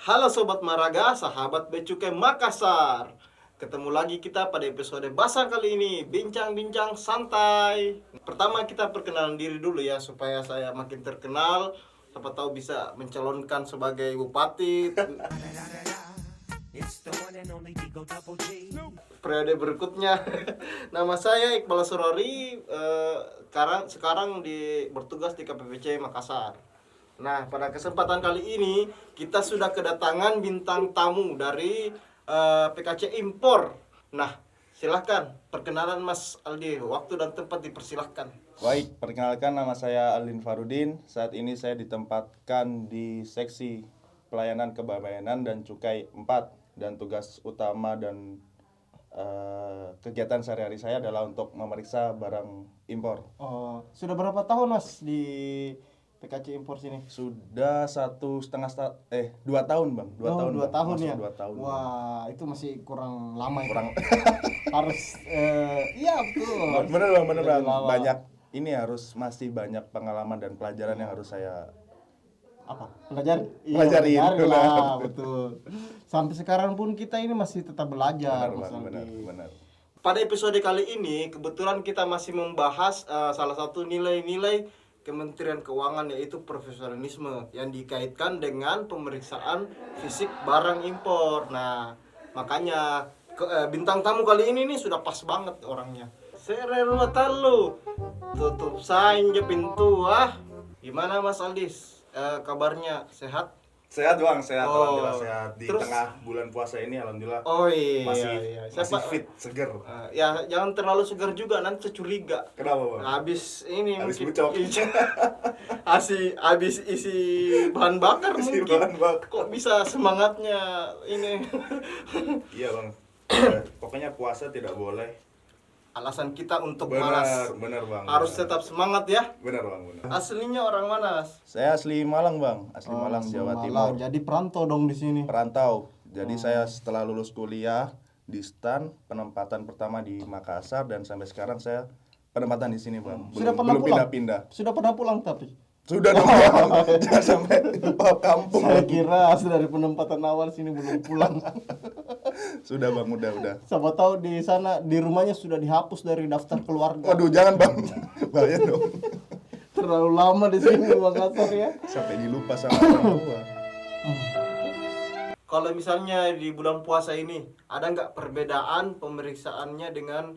Halo Sobat Maraga, sahabat Becukai Makassar. Ketemu lagi kita pada episode Basah kali ini, bincang-bincang santai. Pertama kita perkenalan diri dulu ya, supaya saya makin terkenal. Siapa tahu bisa mencalonkan sebagai bupati periode berikutnya. Nama saya Iqbal Surori, sekarang bertugas di KPPC Makassar. Nah, pada kesempatan kali ini kita sudah kedatangan bintang tamu dari PKC Impor. Nah, silahkan perkenalan Mas Aldi, waktu dan tempat dipersilahkan. Baik, perkenalkan nama saya Aldin Farudin. Saat ini saya ditempatkan di seksi pelayanan kebayanan dan cukai 4, dan tugas utama dan kegiatan sehari-hari saya adalah untuk memeriksa barang impor. Oh, sudah berapa tahun Mas di PKC Impor sini? Sudah 2 tahun Bang. 2 tahun ya? 2 tahun. Wah, itu masih kurang lama ya? Kurang. Harus, iya betul. Bener Bang. Lama. Banyak, ini masih banyak pengalaman dan pelajaran yang harus saya pelajari Pelajarin. lah, betul. Sampai sekarang pun kita ini masih tetap belajar. Benar. Pada episode kali ini kebetulan kita masih membahas salah satu nilai-nilai Kementerian Keuangan, yaitu profesionalisme yang dikaitkan dengan pemeriksaan fisik barang impor. Nah, makanya bintang tamu kali ini nih sudah pas banget orangnya. Serel mata lu, tutup saja pintu Gimana Mas Aldis? Kabarnya sehat? Sehat Bang, sehat. Oh, Alhamdulillah sehat. Di terus? tengah bulan puasa ini alhamdulillah Oh iya, masih fit, seger. Ya jangan terlalu segar juga, nanti curiga. Kenapa Bang? Habis ini Habis mungkin bucok. habis isi bahan bakar Isi mungkin. bahan bakar. Kok bisa semangatnya ini? Iya Bang. Pokoknya puasa tidak boleh. Alasan kita untuk malas. Benar Bang. Harus tetap semangat ya. Benar Bang, benar. Aslinya orang mana? Saya asli Malang Bang, Malang, Jawa Timur. Jadi perantau dong di sini. Perantau. Jadi saya setelah lulus kuliah di STAN, penempatan pertama di Makassar, dan sampai sekarang saya penempatan di sini Bang. Sudah pernah belum pulang? pindah-pindah. Sudah pernah pulang tapi? Sudah dong Bang. Jangan sampai lupa kampung. Saya kira dari penempatan awal sini belum pulang. Sudah Bang, udah. Siapa tahu di sana, di rumahnya sudah dihapus dari daftar keluarga. Waduh, jangan Bang. Bahaya dong. Terlalu lama di sini Makassar ya. Sampai dilupa sama orang tua. Kalau misalnya di bulan puasa ini, ada nggak perbedaan pemeriksaannya dengan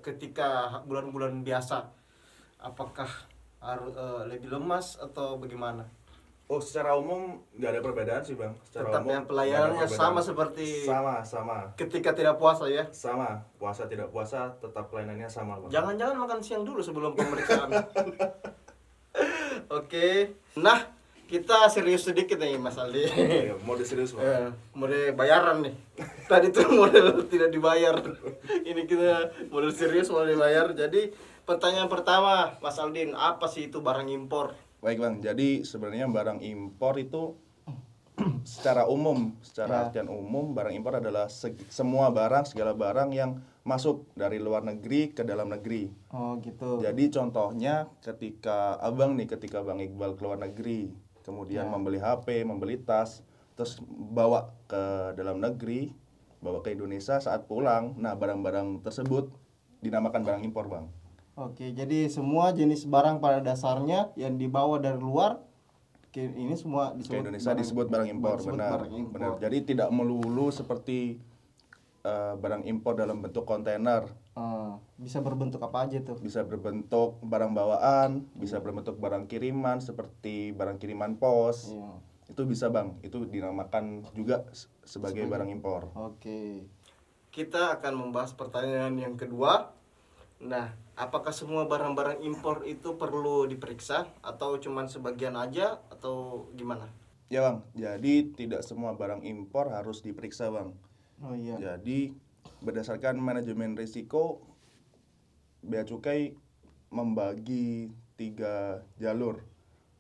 ketika bulan-bulan biasa? Apakah harus lebih lemas atau bagaimana? Oh, secara umum nggak ada perbedaan sih Bang. Secara Tetap umum yang pelayanannya nggak ada perbedaan. sama seperti Sama. ketika tidak puasa ya? Sama, puasa tidak puasa tetap pelayanannya sama Bang. Jangan-jangan makan siang dulu sebelum pemeriksaan. Oke. Nah, kita serius sedikit nih Mas Aldi. Mode serius Bang. Mode bayaran nih. Tadi tuh model tidak dibayar. Ini kita model serius, model bayar. Jadi pertanyaan pertama Mas Aldin, apa sih itu barang impor? Baik Bang, jadi sebenarnya barang impor itu secara artian umum, barang impor adalah semua barang, segala barang yang masuk dari luar negeri ke dalam negeri. Oh gitu. Jadi contohnya ketika Bang Iqbal ke luar negeri, kemudian membeli HP, membeli tas, terus bawa ke dalam negeri, bawa ke Indonesia, saat pulang, nah barang-barang tersebut dinamakan barang impor Bang. Oke, jadi semua jenis barang pada dasarnya yang dibawa dari luar ini semua disebut Ke Indonesia disebut barang impor, benar. Jadi tidak melulu seperti barang impor dalam bentuk kontainer. Bisa berbentuk apa aja tuh? Bisa berbentuk barang bawaan, bisa berbentuk barang kiriman seperti barang kiriman pos. Iya. Itu bisa Bang, itu dinamakan juga sebagai barang impor. Oke. Kita akan membahas pertanyaan yang kedua. Nah, apakah semua barang-barang impor itu perlu diperiksa atau cuman sebagian aja atau gimana? Ya Bang, jadi tidak semua barang impor harus diperiksa Bang. Oh iya. Jadi berdasarkan manajemen risiko, Bea Cukai membagi 3 jalur,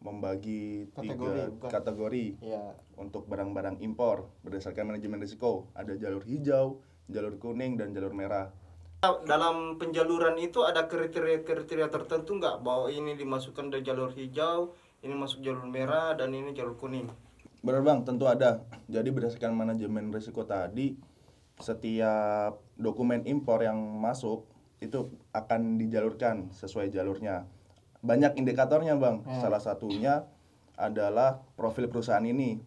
membagi 3 kategori Ya. untuk barang-barang impor berdasarkan manajemen risiko. Ada jalur hijau, jalur kuning, dan jalur merah. Dalam penjaluran itu ada kriteria-kriteria tertentu nggak bahwa ini dimasukkan dari jalur hijau, ini masuk jalur merah, dan ini jalur kuning? Benar bang, tentu ada. Jadi berdasarkan manajemen risiko tadi, setiap dokumen impor yang masuk itu akan dijalurkan sesuai jalurnya. Banyak indikatornya bang. Salah satunya adalah profil perusahaan ini.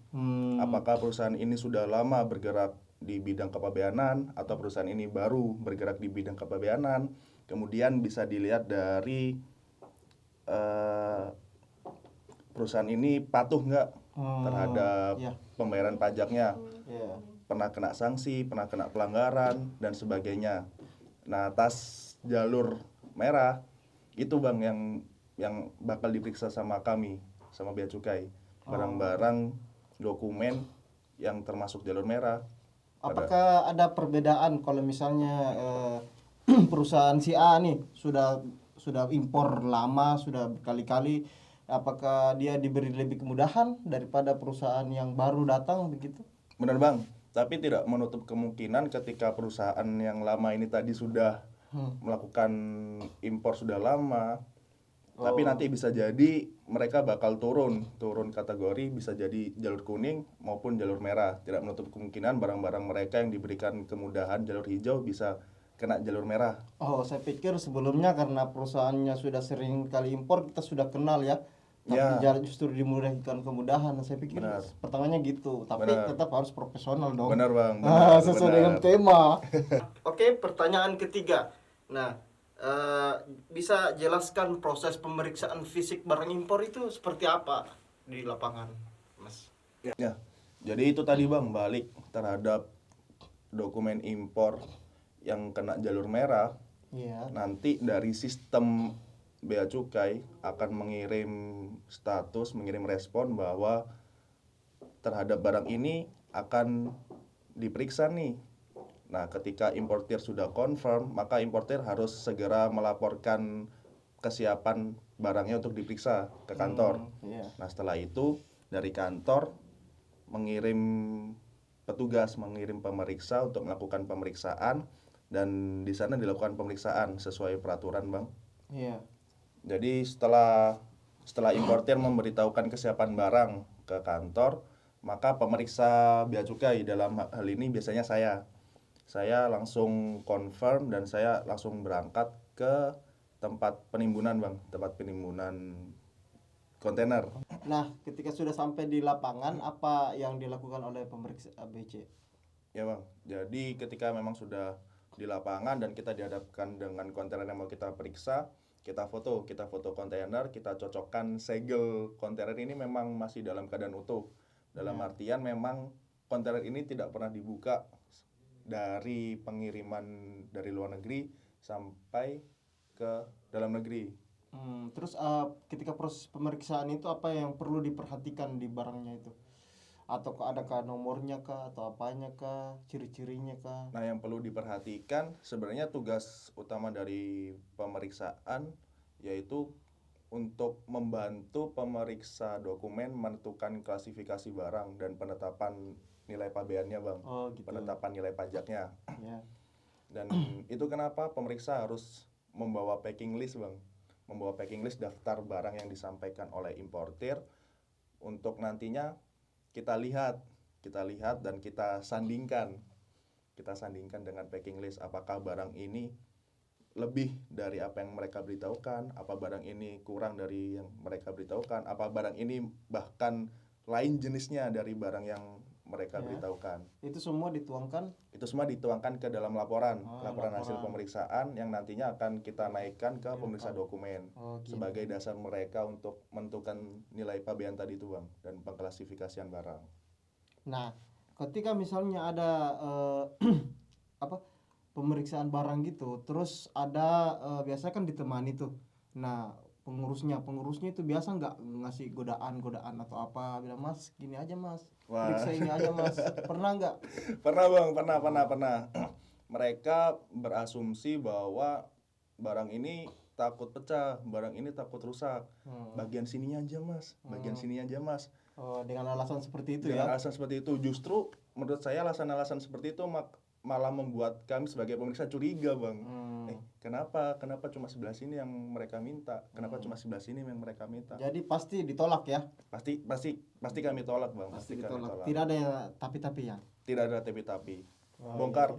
Apakah perusahaan ini sudah lama bergerak di bidang kepabeanan atau perusahaan ini baru bergerak di bidang kepabeanan. Kemudian bisa dilihat dari eh, perusahaan ini patuh nggak terhadap iya. pembayaran pajaknya, Iya. pernah kena sanksi, pernah kena pelanggaran dan sebagainya. Nah, atas jalur merah itu bang yang bakal diperiksa sama kami, sama bea cukai, barang-barang dokumen yang termasuk jalur merah. Apakah ada perbedaan kalau misalnya perusahaan si A nih sudah impor lama, sudah berkali-kali, apakah dia diberi lebih kemudahan daripada perusahaan yang baru datang begitu? Benar bang, tapi tidak menutup kemungkinan ketika perusahaan yang lama ini tadi sudah melakukan impor sudah lama, tapi nanti bisa jadi mereka bakal turun kategori, bisa jadi jalur kuning maupun jalur merah. Tidak menutup kemungkinan barang-barang mereka yang diberikan kemudahan jalur hijau bisa kena jalur merah. Oh, saya pikir sebelumnya karena perusahaannya sudah sering kali impor, kita sudah kenal ya. Tapi justru dimudahkan kemudahan. Saya pikir pertamanya gitu. Tapi tetap harus profesional dong. Benar bang. Sesuai dengan tema. Oke, pertanyaan ketiga. Nah, bisa jelaskan proses pemeriksaan fisik barang impor itu seperti apa di lapangan, Mas? Ya, jadi itu tadi bang, balik terhadap dokumen impor yang kena jalur merah. Iya. Nanti dari sistem bea cukai akan mengirim status, mengirim respon bahwa terhadap barang ini akan diperiksa nih. Nah, ketika importir sudah confirm, maka importir harus segera melaporkan kesiapan barangnya untuk diperiksa ke kantor. Nah, setelah itu dari kantor mengirim petugas, mengirim pemeriksa untuk melakukan pemeriksaan, dan di sana dilakukan pemeriksaan sesuai peraturan bang. Iya. Jadi setelah importir memberitahukan kesiapan barang ke kantor, maka pemeriksa bea cukai dalam hal ini biasanya saya langsung confirm dan saya langsung berangkat ke tempat penimbunan bang, tempat penimbunan kontainer. Nah, ketika sudah sampai di lapangan, apa yang dilakukan oleh pemeriksa ABC? Ya bang, jadi ketika memang sudah di lapangan dan kita dihadapkan dengan kontainer yang mau kita periksa, kita foto kontainer, kita cocokkan segel kontainer ini memang masih dalam keadaan utuh. Dalam artian memang kontainer ini tidak pernah dibuka dari pengiriman dari luar negeri sampai ke dalam negeri. Terus ketika proses pemeriksaan itu apa yang perlu diperhatikan di barangnya itu? Atau adakah nomornya kah, atau apanya kah, ciri-cirinya kah? Nah, yang perlu diperhatikan sebenarnya tugas utama dari pemeriksaan yaitu untuk membantu pemeriksa dokumen menentukan klasifikasi barang dan penetapan nilai pabeannya bang. Oh, gitu. Penetapan nilai pajaknya. Ya. Dan itu kenapa pemeriksa harus membawa packing list bang, membawa packing list daftar barang yang disampaikan oleh importir untuk nantinya kita lihat dan kita sandingkan dengan packing list, apakah barang ini lebih dari apa yang mereka beritahukan, apa barang ini kurang dari yang mereka beritahukan, apa barang ini bahkan lain jenisnya dari barang yang mereka beritahukan. Itu semua dituangkan? Itu semua dituangkan ke dalam laporan hasil pemeriksaan yang nantinya akan kita naikkan ke pemeriksa dokumen sebagai dasar mereka untuk menentukan nilai pabean tadi itu bang, dan pengklasifikasian barang. Nah, ketika misalnya ada pemeriksaan barang gitu, terus ada biasanya kan ditemani tuh. Nah, pengurusnya itu biasa nggak ngasih godaan atau apa, bilang mas gini aja mas, periksa ini aja mas. Pernah nggak? Pernah bang, pernah. Mereka berasumsi bahwa barang ini takut pecah, barang ini takut rusak, bagian sininya aja mas. Oh, dengan alasan seperti itu dengan alasan seperti itu, justru menurut saya alasan-alasan seperti itu malah membuat kami sebagai pemeriksa curiga bang. Kenapa cuma sebelah sini yang mereka minta, kenapa cuma sebelah sini yang mereka minta. Jadi pasti ditolak ya. Pasti kami tolak, Bang. Pasti Kami ditolak. tolak. Tidak ada yang tapi ya. Tidak ada tapi Oh, bongkar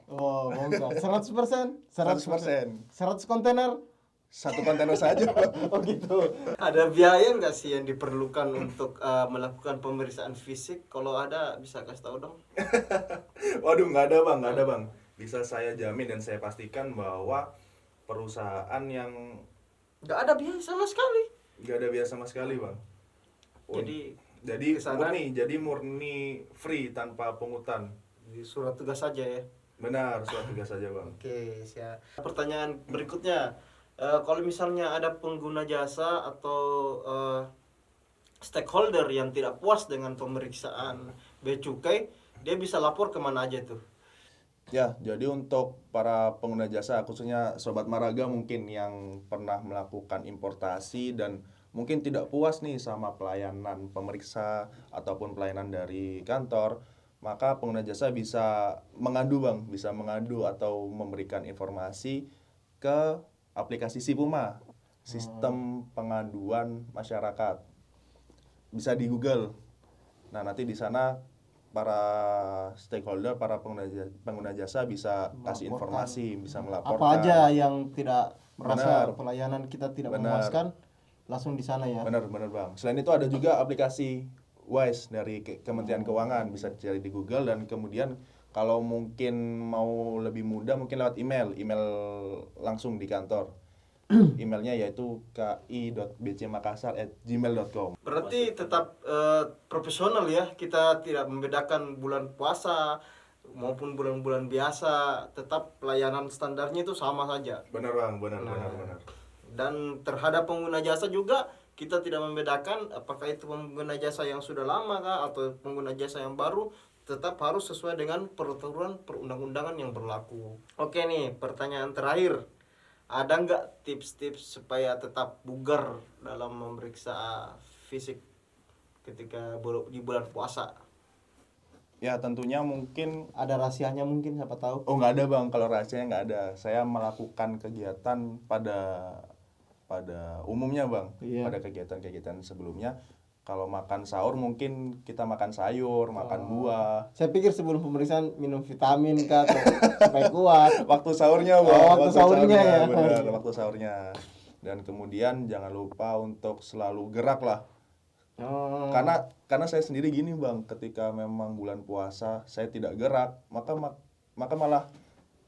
Oh, bongkar. 100%. 100%. 100 kontainer. Satu kontainer saja, Bang. Oh gitu. Ada biaya nggak sih yang diperlukan untuk melakukan pemeriksaan fisik? Kalau ada bisa kasih tahu dong. Waduh, nggak ada bang. Bisa saya jamin dan saya pastikan bahwa perusahaan yang Nggak ada biaya sama sekali. nggak ada biaya sama sekali, bang. Jadi kesana- murni free tanpa pungutan. Di surat tugas saja ya. Benar, surat tugas saja, bang. Oke, siap. Pertanyaan berikutnya, kalau misalnya ada pengguna jasa atau stakeholder yang tidak puas dengan pemeriksaan bea cukai, dia bisa lapor kemana aja tuh? Ya, jadi untuk para pengguna jasa, khususnya Sobat Maraga mungkin yang pernah melakukan importasi dan mungkin tidak puas nih sama pelayanan pemeriksa ataupun pelayanan dari kantor, maka pengguna jasa bisa mengadu, Bang, bisa mengadu atau memberikan informasi ke aplikasi Sipuma, Sistem Pengaduan Masyarakat. Bisa di Google. Nah, nanti di sana para stakeholder, para pengguna jasa bisa kasih informasi, bisa melaporkan. Apa aja yang tidak merasa Benar. pelayanan kita tidak Benar. memuaskan, langsung di sana ya. Benar Bang. Selain itu ada juga aplikasi Wise dari Kementerian Keuangan, bisa dicari di Google. Dan kemudian kalau mungkin mau lebih mudah, mungkin lewat email langsung di kantor. Emailnya yaitu ki.bcmakassar@gmail.com. Berarti tetap profesional ya, kita tidak membedakan bulan puasa maupun bulan-bulan biasa, tetap pelayanan standarnya itu sama saja. Benar Bang, benar. Dan terhadap pengguna jasa juga kita tidak membedakan apakah itu pengguna jasa yang sudah lama kah atau pengguna jasa yang baru, tetap harus sesuai dengan peraturan perundang-undangan yang berlaku. Oke nih, pertanyaan terakhir. Ada nggak tips-tips supaya tetap bugar dalam memeriksa fisik ketika di bulan puasa? Ya tentunya mungkin Ada rahasianya mungkin, siapa tahu. nggak ada Bang, kalau rahasianya nggak ada. Saya melakukan kegiatan pada umumnya Bang, Iya. pada kegiatan-kegiatan sebelumnya. Kalau makan sahur mungkin kita makan sayur, makan buah. Saya pikir sebelum pemeriksaan minum vitamin kah atau supaya kuat. Waktu sahurnya Bang, waktu sahurnya ya. benar, waktu sahurnya. Dan kemudian jangan lupa untuk selalu gerak lah. Oh. Karena saya sendiri gini Bang, ketika memang bulan puasa saya tidak gerak, maka malah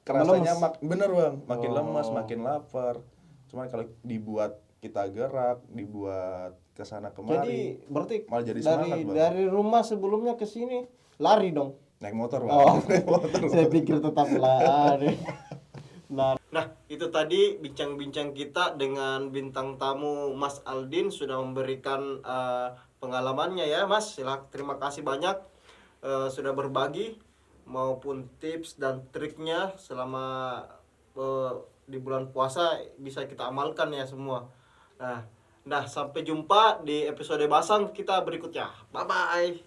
kerasanya bener Bang, makin lemas, makin lapar. Cuman kalau dibuat kita gerak, dibuat kesana kemari, Jadi berarti malah jadi semangat Bang. dari rumah sebelumnya ke sini lari dong. Naik motor Bang. Oh, Naik motor. saya pikir tetap lari. Nah, itu tadi bincang-bincang kita dengan bintang tamu Mas Aldin, sudah memberikan pengalamannya ya Mas. Terima kasih banyak sudah berbagi maupun tips dan triknya selama di bulan puasa bisa kita amalkan ya semua. Nah, sampai jumpa di episode basang kita berikutnya. Bye bye.